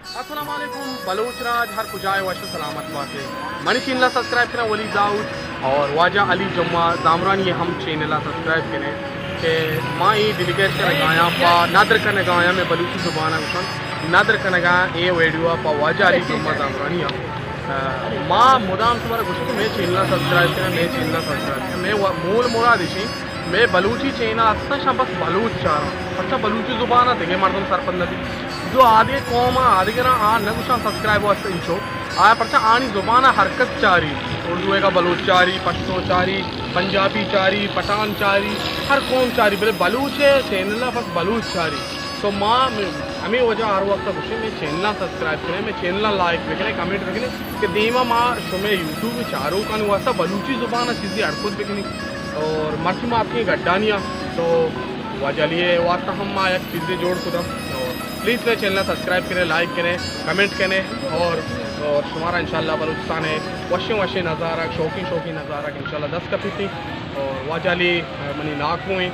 अस्सलाम वालेकुम बलोच राज हर कुजाए वश सलामत वाके मनी चैनल सब्सक्राइब करें वली दाऊद और वाजा अली जम्मा जामरानी हम चैनल सब्सक्राइब करें कि माँ ये डिलीगेट कर गाया पा नादर करने गाया मैं बलूची जुबान नादर करने गाया ये वीडियो पा वाजा अली जम्मा जामरानी माँ मुदाम तुम्हारा कुछ मैं चैनल सब्सक्राइब करें मैं चैनल सब्सक्राइब करें मैं मूल मुराद इसी मैं बलूची चैनल अच्छा बस बलूच चाह रहा हूँ अच्छा बलूची जुबान देखे मर्दम सरपंदी जो आधे कौम आधे के ना नगुशा सब्सक्राइब वास्ते इंचो आया परचा आनी जुबान हरकत चारी उर्दू का बलूच चारी पश्तो चारी पंजाबी चारी पठान चारी हर कौम चारी बोले बलूच है चैनल बस बलूच चारी तो माँ हमें वजह हर वक्त खुशी मैं चैनल सब्सक्राइब करें मैं चैनल लाइक रखने कमेंट रखने कि देवा माँ शुमे यूट्यूब में चारों का वास्ता बलूची जुबान चीज़ें अड़कुत बिकनी और मर्ची माँ आपकी गड्डानियाँ तो वजह लिए वास्ता हम माँ एक चीज़ें जोड़ खुदा और प्लीज़ मेरे चैनल सब्सक्राइब करें लाइक करें कमेंट करें और शुमारा इंशाल्लाह बलूचिस्तान है वशे नज़ारा शौकी नज़ारा इंशाल्लाह 10 कपी थी और वाजाली मनी नाक हुई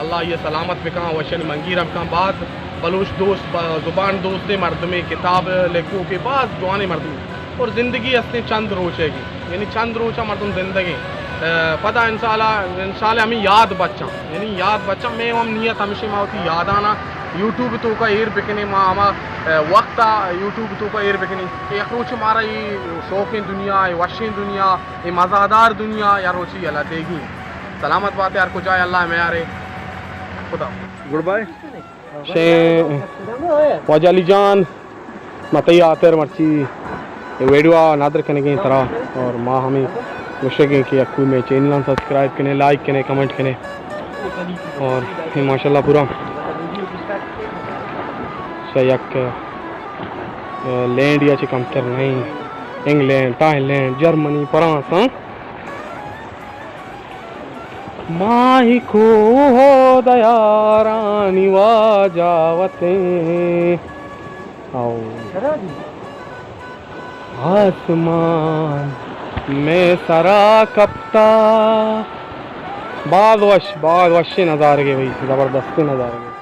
अल्लाह ये सलामत में कहाँ वशन मंगीर अब कहाँ बाद बलूच दोस्त ज़ुबान दोस्त मर्द में किताब लिखों के बाद जवानी मर्द में और ज़िंदगी असली चंद रोचेगी यानी चंद रोचा मर्दम ज़िंदगी पता इंशाल्लाह हमें याद बच्चा यानी याद बच्चा मैं हम नियत हमेशा माँ की याद आना यूट्यूब तो का एर बिकने माँ हमा वक्त यूट्यूब तो का एर बिकनी एक रोच हमारा ये शौक़ दुनिया ये वशी दुनिया ये मज़ादार दुनिया यार रोची अल्लाह देगी सलामत बात यार कुछ आए अल्लाह में यारे खुदा गुड बाय शे वजाली जान मतई आतर मर्ची वीडियो नादर करने की तरह और माँ हमें मुश्किल कि कोई में चैनल सब्सक्राइब करें लाइक करें कमेंट करें और माशाल्लाह पूरा यक लैंड या कमतर नहीं इंग्लैंड थाईलैंड जर्मनी फ्रांस माही को हो दयारानी वाजावते आओ आसमान में सरा कप्ता बाद वश नज़ारे के भाई ज़बरदस्ती नज़ारे के